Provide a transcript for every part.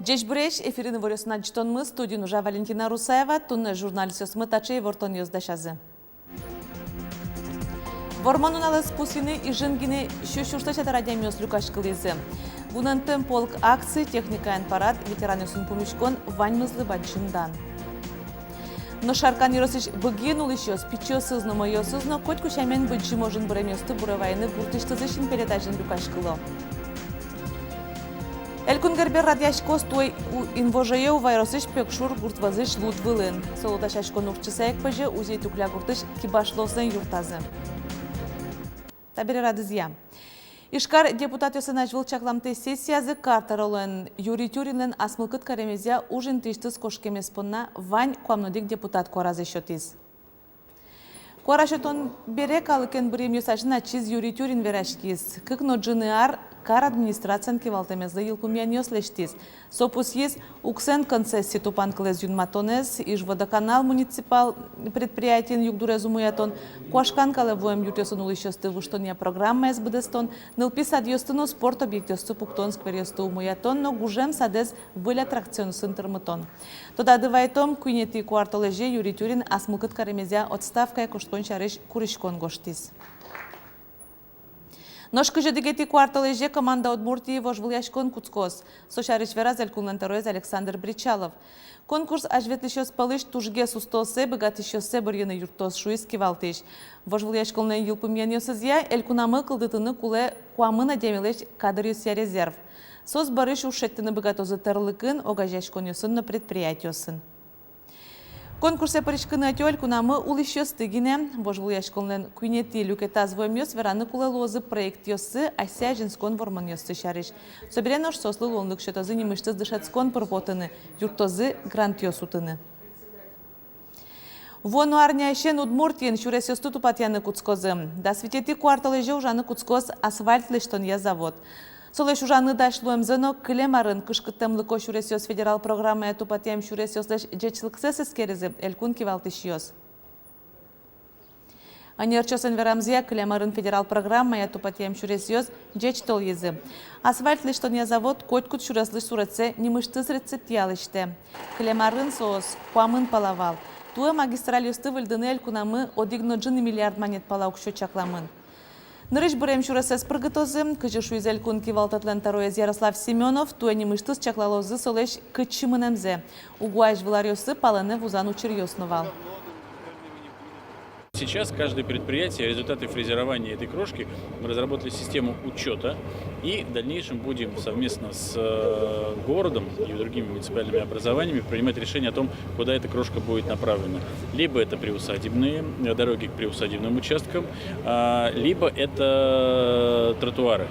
Джешбреш эфирин варёсына житонмыз, студиян уже Валентина Русаева, тунны журналистёсмы тачей вортон ёздашазы. Вормонуналы спусины и жингины шушурстача радиомёс Люкашкылызы. Вунантым полк акции техникаен парад ветеранёсын помешкон ваньмызлы баджиндан. Но шаркан еросыш быгин улышёс, пичёсызно моёсызно, коть кушамен быджи можын бремёсты буравайны буртыштызышын передажын Люкашкыло. Элькунгербер радиашкос той инвожею вайросыш пекшур гуртвазыш лудвылын. Солодашашко нурчысаек пыжы узей тукля гуртыш кибашлосын юртазы. Табери радызья. Ишкар депутат ёсынач вылчакламты сессиязы картаролын Юрий Тюринлен асмылкыт каремезя ужин тыштыз кошкемеспонна вань куамнодик депутат коразы шотиз. Корашетон берек алыкен бірем ёсажына чиз Юрий Тюрин верашкиз. Кыкно джыныар кар администрациян кевалтемезлы йылкумян ёслештиз. Сопус ез уксен концессии тупан кылез юнматонез, иж водоканал муниципал предприятиен югдурезу муятон, куашкан калевуем ютёсын улышёсты выштония программа СБДстон, нылпи садьёстыно спорт объектёсты пуктон скверёсты умуятон, но гужем садез был аттракцион сынтырмытон. Тода дывайтом куйнети куартолеже Юрий Тюрин асмылкыт каремезя отставкая коштон шарыш курышкон гоштиз. Ножка же дегети кварталеже команда Удмуртии вожвыляшкон Куцкос. Сошарыш веразель кулнантероез Александр Бричалов. Конкурс ажветлишёс палыш тужге сустосе, богатишёсе біргені юртос шуиски валтыш. Вожвыляшколны юлпымьянёсызя элькунамы кылдытыны куле куамына демелеш кадрюсия резерв. Сос барыш ушеттыны богатозы тарлыкын огажашкон на предприятиосын. Конкурсе паричкыны атёль кунамы улышёс тыгине, вожвыляшколнен куйнети люкетаз воймёс вераны куле лозы проект ёсы ася жинскон ворман ёсы шарыш. Соберенош сослы лондык шетозы немыштыз дышацкон пырпотыны, юртозы грант ёсутыны. Вону арняшен Удмуртиен шурес ёсту тупатьяны Куцкозы. Да светети кварталеже ужаны Куцкоз асфальт лештонья завод. Солеш ужаны дашлуем зено клемарын кышкыттымлы кошуресёс федерал программа тупатьям шуресёс леш джечлыксес эскерезы элькун кивалтышёс. Анерчосын верамзия клемарын федерал программа тупатьям шуресёс джечтол езы. Асфальт лештонья завод коткут шуреслыш суретсе немыштыз рецептиялыште. Клемарын соос куамын палавал. Туэ магистраль ёсты выльдыны элькунамы одигно джины миллиард монет палаук чакламын. Нырыш бурем шурасес прыгытозы, кычышу изель кун кивалтатлен тароез Ярослав Семенов, туэ немыштыз чаклалозы солеш кычымынемзе. Угуаш выларёсы паланы вузан учерьёсновал. Сейчас каждое предприятие, результаты фрезерования этой крошки, мы разработали систему учета и в дальнейшем будем совместно с городом и другими муниципальными образованиями принимать решение о том, куда эта крошка будет направлена. Либо это приусадебные дороги к приусадебным участкам, либо это тротуары.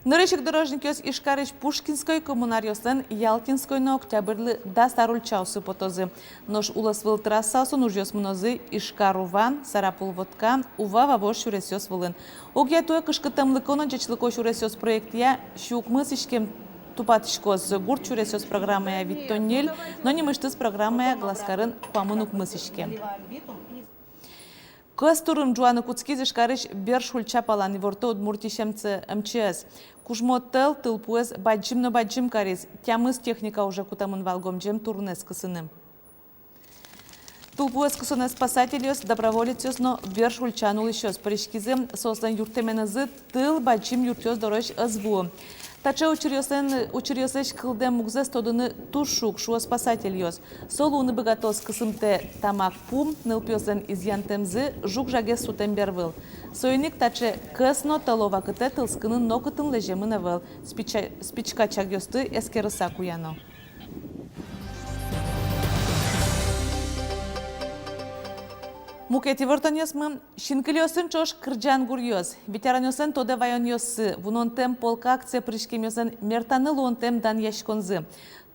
Нырышык дорожникёс Ишкарыш Пушкинской коммунарёслен Ялтинской на октябрьлы да старульчаусы потозы. Нож уласвыл трассасын ужёс мнозы Ишкаруван, Сарапулводка, ува вавош шуресёс вылын. Огя туя кышкытымлыконын чечлыко шуресёс проектия щукмыс ишкем тупатышкос гурт шуресёс программая виттоннель, но не мыштыз программая гласкарын памынук мысышкем. Кыстурым Джуаны Куцкиз Ишкарыш бершульча палан ворто Удмуртишемцы МЧС. Кужмотел тылпуэз баджим кариз. Тямыз техника уже кутамын валгомджем турнес кысыным. Тылпуэз кысыны спасателёс, доброволецёс, но бершульчан улышёс. Паришкизым сослан юртеменызы тыл баджим юртёс дорож ызбу. Тача учерёсеш кылдем мугзес тодыны тушук шуо спасатель ёс. Солу уны богатос кысымте тамак пум, нылпёсен изъянтемзы жук жаге сутем бервыл. Сойник таче кысно талова кыте тылскынын нокытын лежемын выл. Спичка чагёсты эскерыса куяно. Мукети вортонёсмы шинкылёсын чош кырджан гурьёс. Ветеранёсын тоде вайонёсы. Вунонтем полка акция пришкемёсын мертаны луонтем дан яшконзы.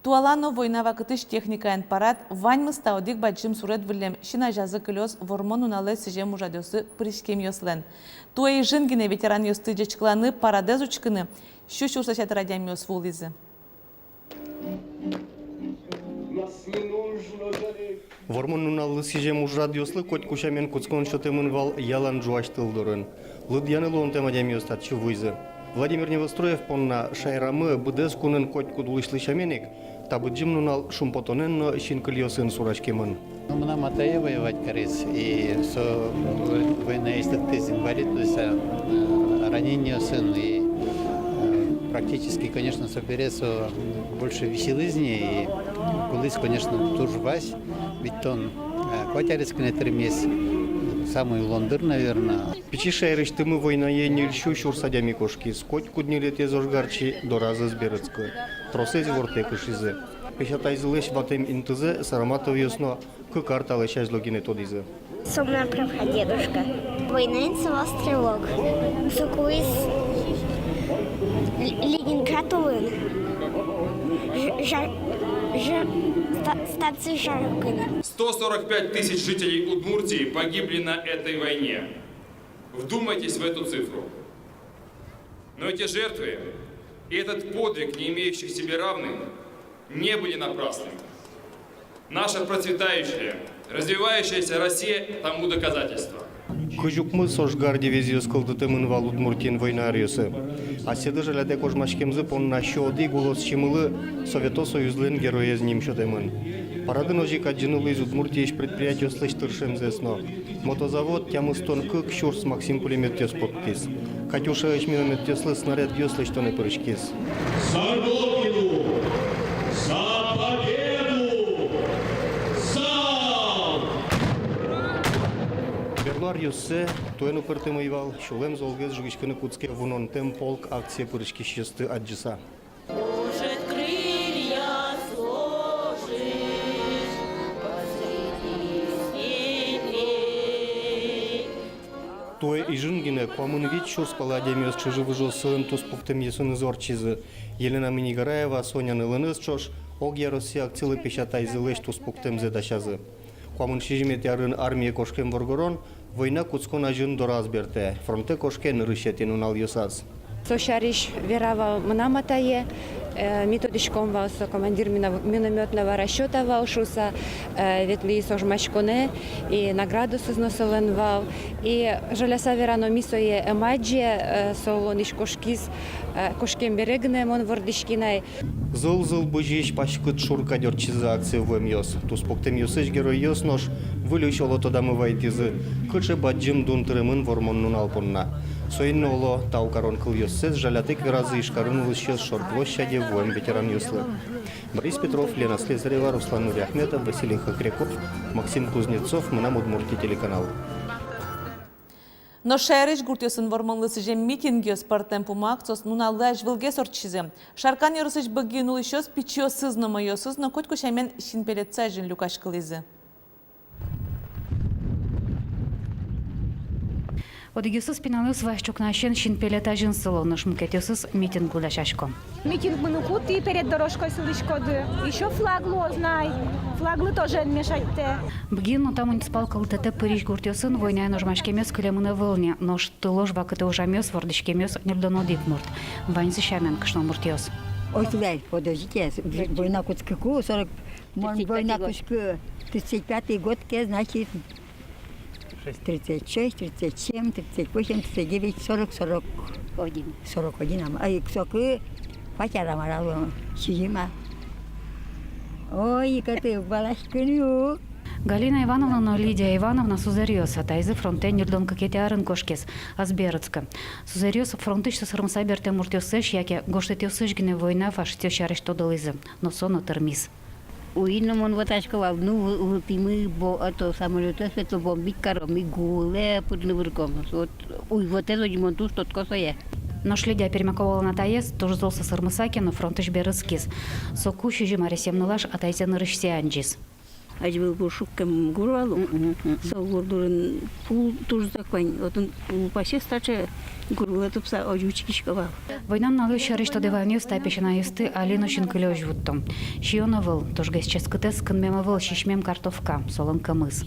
Туалано война вакытыш техникаен парад ваньмыз таодик баджим сурет вылем шина жазы кылёс вормон унале сижем ужадёсы пришкемёслен. Туэй жингине ветеранёсты жечкланы парадез учкыны щущ урсачат радиамёс вулизы. Вормонуналлы сижем уж радиослы, коть кушамен куцкон шотемын вал ялан жуаштыл дурын. Лыдьяны лон тема демиостат чувызы. Владимир Невостроев понна шайрамы бдес кунын коть кудулышлы шаменик, табыджим нунал шумпотонен шинкальосын сурачкемын. Мына Матае воевать корец, и со война истатызин варит, то есть ранение сын, и практически, конечно, соберется больше веселизни, и кулыс, конечно, тоже вась, ведь он котярец на 3 месяца, самый лондыр, наверное. Печи шайрышты мы война енил щущур садями кошки, скоть куднили те зожгарчи до раза сберецкую. Тросез ворте кышизы. Пешатайзылыш ватем интызе сараматов ясно, к карта лещаж логине тодизы. Сумна правка дедушка. Войненцева стрелок. Сукуис Ленинград Улын. Станция Жаркина. 145 тысяч жителей Удмуртии погибли на этой войне. Вдумайтесь в эту цифру. Но эти жертвы и этот подвиг, не имеющий себе равных, не были напрасными. Наша процветающая, развивающаяся Россия тому доказательство. Кыжукмы сожгар дивизию скылдытымын вал Удмуртин войнариусы. А седы жаляте кожмашкемзы понна щоды голос чимылы Совето Союзлын героез нимшотемын. Парадын ожик аджинылы из Удмуртии предприятие слыштыршемзесно. Мотозавод тямыстон кык щурс Максим пулемет тес подпис. Катюша эчминомет теслы снаряд вёслы что не прыжкис. За Родину! За победу! За! Берлар юссе, тоену пыртымайвал, шулем золгез жгичканы куцке вунон тем полк акция пырышки шесты аджиса. Может, крылья сложишь посреди степей. Тое и жингине, куамын вид шурс паладемиос чыжы выжил сын тус пуктем есуны зорчизы. Елена Минигараева, Соня Нылыныз чош, огья Россия акцилы печатайзылыш тус пуктем зедашазы. Куамын шижимет ярын армия кошкен воргорон, война куцкона жын дораз берте, фронте кошкен рышетин унал юсаз. Сошариш верава мына Матае, методичком вался командир минометного расчета валшуса, ветли сожмачконе и награду созносовен вал, и жаляса верано мисое эмаджи, солониш кошкис, кошкен берегне мон вордишкинай. Зыл-зыл быжиш пашкыт шурка дёрчизы акция в МЮС. Тус поктем юсыш герой ёс нож, вылющ олото дамы вайтизы, кычы баджим дунтырымын вормоннун алпонна. Соинны оло таукарон кыл ёссез жалятык веразы ишкарын улышчез шор площади воин ветеран юслы. Борис Петров, Лена Слезарева, Руслан Нуряхметов, Василий Хакряков, Максим Кузнецов, Мынам Удмуртия телеканал. Но шериш гуртёсын вормонлысы жем митинги спартем пумакцос нуналлаш вылге сорчизе. Шаркан ярысыш быггин улышёс пичё сызна моё сызна коть кушамен шинпелетца жин люкаш кылызы. Одегисыз пеналыс вашчукнащен шинпелета жин салоныш мкетесыз митинг гуляшашко. Митинг мынукут и перед дорожкой слышкоды. Еще флагло знай. Флаглы тоже мешать-те. Бгин, но там муниципал калтете Париж гуртёсын война ножмашкемес кылемына вылне, нож тылож вакыты ужамёс вордышкемёс нердоно дикмурт. Ваньсы шамен кышно муртёс. Ой, сюда, подождите, война Куцкаку, 40, война Куцкаку, 35-й год, значит, 36, 37, 38, 39, 40, 41. А и ксокы, пачара маралу, сижима. Ой, коты, балашканю. Галина Ивановна, но Лидия Ивановна Сузариос, а тайзы фронте нердон какетярын кошкес, Азберецка. Сузариос фронтыш сырмса берте муртёсыш, яке гоштетёсыш гине война фашистёш арештодылызы, но соно термис. Уином он вытаскивал, ну, мы это самолеты, это бомбить короми гуле под Новорком. Вот это демонтуш тот косое. Но Лидия перемаковала на таез, тоже золса сырмысаки, но фронтыш берецкис. Сокущий же марисемнылаш, а тайзе нырышси анджис. Acaba bu şukkam gurval, savurdurun pul turzakvan, otun paşa staçı gurvatıp sa ojuçkişkava. Войнам налыш арештодеванию стапешена юсты Алину Шинкылёж вуттом. Шиона выл, тожгес ческытес кынмема выл шишмем картовка, солон камыс.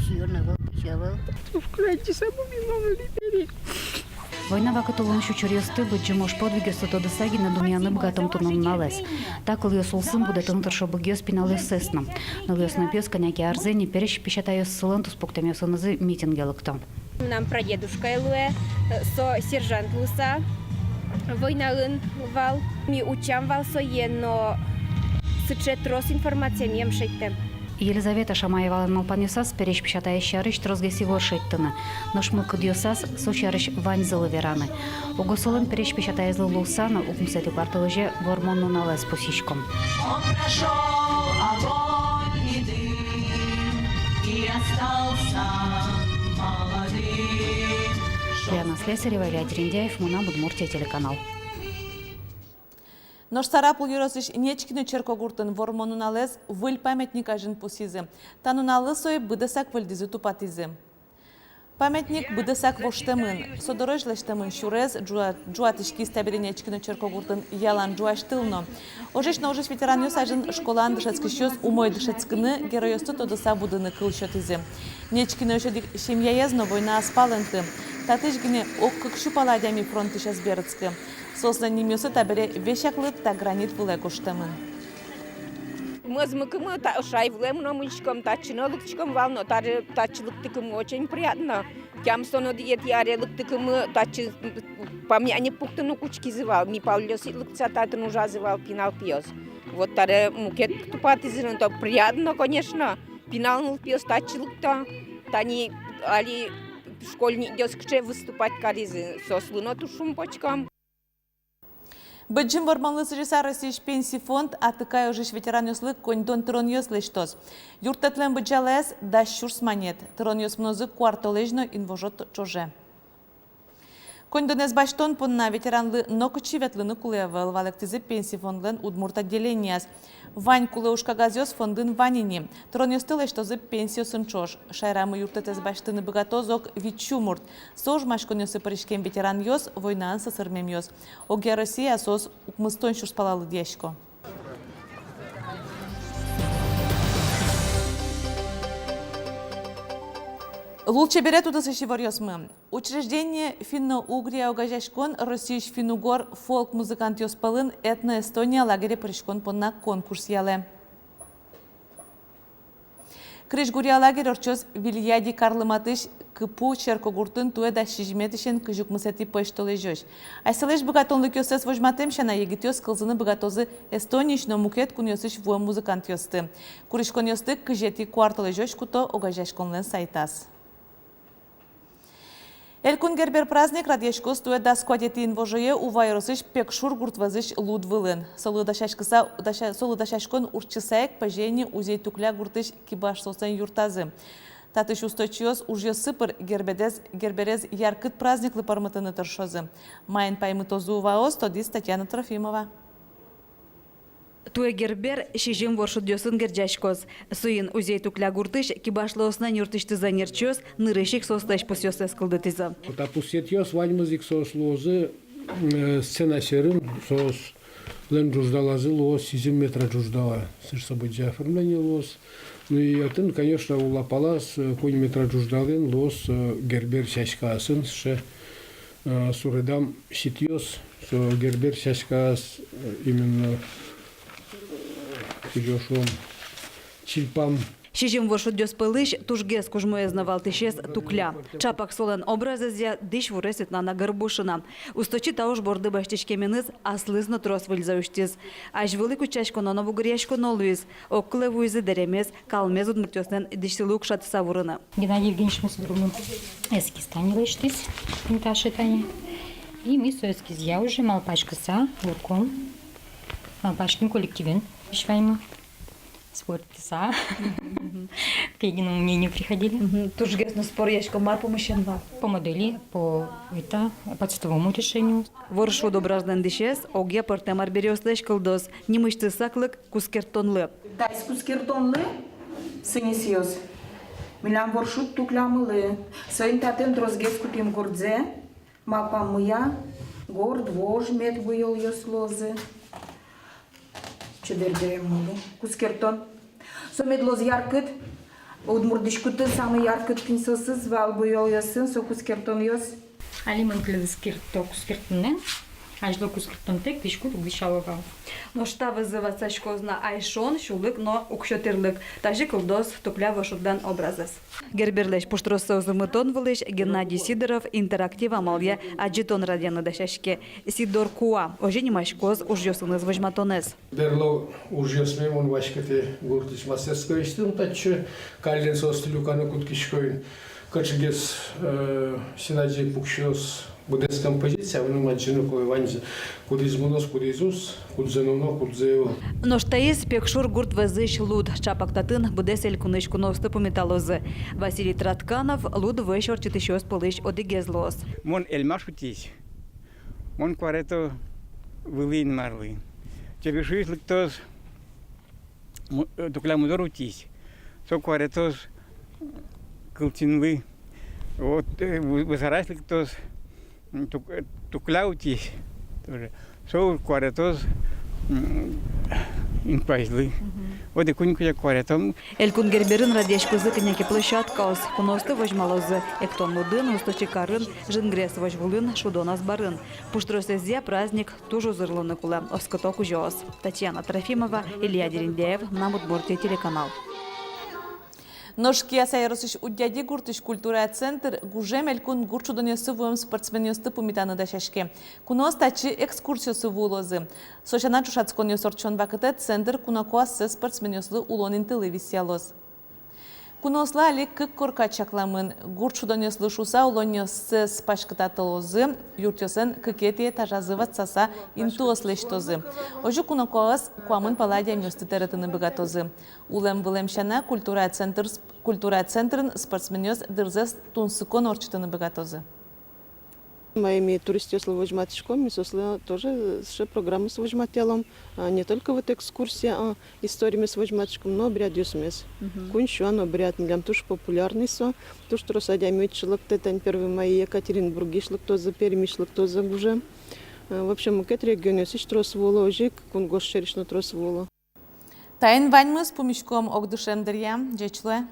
Шиона выл, пичавыл. Вкладьте саму минону липери. Война вакытулын шучурьёсты быджымош подвиги сотодысаги на думьяны бгатом тунун налез. Так ыльёс улсын будетын тыршо быгёс пиналёс сесном. Налёс напёс коняки арзени переш пищатаёс сылын туспуктамёсынызы митингелыктом. Нам прадедушка Элуэ, со сержант Луса, войналын вал. Ми учам вал соенно сычет рос информация мем шейтем. Елизавета Шамаева Малпанюсас перешпечатая щарыш трозгесиво шеттыны. Ношмылкы дьосас сочарыш ваньзылы вераны. Угосолын перешпечатая злы лусана укмсети кварталыже вормонну налез пусичком. Он прошел огонь и дым, и остался молодым. Лена Слесарева, Илья Дерендяев, Муна, Удмуртия, телеканал. Нож сарапул юросыш нечкины черкогуртын вормонуналез выль памятник ажын пусизы. Тануналы сой быдысак выльдизы тупатизы. Памятник быдысак воштемын. Содорож лештемын шурез джуатышки стабили нечкины черкогуртын ялан джуаштылно. Ожеш на ожеш ветеран юс ажын школан дышецкий щёс умой дышецкины героёсты тодыса будыны кыл щотизы. Нечкины ошо семьяезно война аспалынты. Татышгине оккык шупаладями фронты щас бердскі. Сослан немёсы табире вешаклы та гранит вылай коштамын. Мазмыкымы шайвлем номычком, тачынылыкчком вално, тачылыктыкым очень приятно. Кямсоно диет ярелыктыкымы тачы памяне пуктыну кучки зывал, ми паллёситлыкца татын ужазывал пинал пьёс. Вот таре мукет тупатизын, то приятно, конечно. Пинал пьёс тачылыкта, тани али школьник дёскче выступать каризы сослыно тушум почкам. Бэджим варманлы сыжиса Российш пенсий фонд атыкай ожиш ветеран ёслык коньдон тырон ёс лештос. Юртетлен бэджалэс да щурс манет. Тырон ёс мнозы квартолежно инвожот чоже. Коньдонез баштон понна ветеранлы нокучи ветлыны кулевел валектизы пенсий фондлен удмурт отделенияс. Вань кулеушка газёс фондын ванини. Тырон ёсты лештозы пенсиосын чож. Шайрамы юртетез баштыны богатозок вичумурт. Сож машкон ёсы паришкен ветеран ёс, войнан сысырмем ёс. Оге Россия сос укмыстон щурс палалы дешко. Лучше берет удосыщи варьосмы. Учреждение финно-угрия огажашкон Российш финугор фолк-музыкант ёспалын этно-Эстония лагере паришкон понна конкурс яле. Крышгурия лагерь орчос Вильяди Карлыматыш кыпу черкогуртын туэда шижметишен кыжукмысети пэштолежош. Айсалеш богатонлык ёсес вожматем шана егит ёс кылзыны богатозы Эстониш, но мукет кун ёсыш вуа музыкант ёсты. Куришкон ёсты кыжети кварталежош куто огажашконлен сайтас. Элькун гербер праздник радешкос туэда складетин вожие увайросыш пекшур гуртвазыш лудвылын. Солыдашашкон урчысаек пажени узей тукля гуртыш кибаш сосан юртазы. Татыш устойчиос уже сыпыр герберез яркыт праздниклы пармытыны тыршозы. Майын паймытозу ваос тодис Татьяна Трофимова. Туе гербер шижим воршут дёсын герджашкоз. Суин узей тукля гуртыш кибашлоосна нюртышты занерчоз нырышик состаш посёс эскылдытызы. Тапусетьёс ваньмызик сослозы сценасерым сос лен жуждалазы лос 7 метра жуждала. Сыш события оформление лос. Ну и атын, конечно, улапалас конь метра жуждален лос гербер сяськасын ше суредам ситьёс гербер сяськас именно Чильпам. Шижим воршут дёс пылыш тужгес кужмоез навалтышес тукля. Чапак солен образызя диш вуресит на гарбушина. Усточи тауш борды баштичкемениз аслызно трос выльзауштиз. Аж велику чашку на нову гречку нолуиз. Оккле вуизы деремез калмез удмуртёснен дишсилук шат савурына. Геннадий Евгеньевич мы с другом эскиз танилыштиз. Пинташи тани. И мы со эскиз я уже малпачкаса луком. Малпачкин коллективен. Швайма. Спортиса. К единому мнению приходили. Туж гесно спор яшко мар помощенва. По модели, по цветовому решению. Воршу дображдан дишес, оге партемар берёслеш кылдос. Немышты саклык кускертонлы. Дайс кускертонлы сынесиос. Милям воршут туклямылы. Соин татен дрозгес купим гордзе. Мапамыя. Горд вож мед буйол ёслозы. Чудердерем мулы. Кускертон. Сомедлоз яркыт. Удмурдышкутын самый яркыт кинсосыз вал буйол ёсын. Со кускертон ёс. Алимын клевскирто кускертонен. Аж до кускертонтек пішку вишалував. Но шта визиваться шкозна айшон, шулик, но укшотирлик. Тажи кылдос тукля вашудан образес. Герберлеш пуштросы узымытон вылыш Геннадий Сидоров интерактив амалия аджитон радианы дашашке. Сидор Куа, ожени машкоз ужьосыныз вожматонез. Берло ужьосмен он вашкете гуртис мастерской истин, тачы каллен состылюканы куткишкойн. Качыгес синаджи пукшос будес композиция, он маджину коеванзе кудизмунос кудизус, кудзеноно кудзео. Но штаис пекшур гурт везыш луд, чапак татын будесель кунышку ноступу металлозы. Василий Тратканов луд вешор читищос полыш одигезлос. Мон эльмаш утись, мон кварето вылин марлы. Тебе шуис ликтос туклямудор утись, со кваретос кылтинлы. Вот высарась ликтос туклаутись тоже. Со кваретос инпайзлы. Вот и куньку кваретом. Элькун герберин радешкузы княки площадкаус, куносты вожмалозы, эктон лудын, усточекарын, жингрес вожвулын, шудонас барын. Пуштросезия праздник тужу зырлыны кула, оскоток ужос. Татьяна Трофимова, Илья Дерендяев, Намутборти телеканал. Ножки асайросыш удяди гуртыш культура центр гужем элькун гурчудонёсы вуем спортсменёсты пумитаны дашашке. Кунос тачи экскурсиосы вулозы. Сошана чушацкон ёсорчон вакыты центр кунакуасы спортсменёслы улонин тылы висялоз. Куносла али кык корка чакламын. Гурчудонёслы шуса улонёсы спашкытатылозы, юртёсын кыкете тажазыватсаса интуослештозы. Ожу кунакуас куамын паладия мёсты теретыны быгатозы. Улем вылемшана культура центрын спортсменёс дырзес тунсыкон орчытыны быгатозы. Моими туристи вожматишком, мы тоже с программы с вожмателом, не только вот экскурсия, а историями с вожматишком, но обряд юсмес. Кунщуан обряд, милям туш популярный со, туш тросадя мётчлок, тетань 1 мая Екатеринбурге шлок то за Перми, шлок то за Гуже. В общем, мукет регионе сиш тросволо, ожик, кунгош шеришно тросволо. Тайн ваньмы с помещком огдушем дырьям, джечле.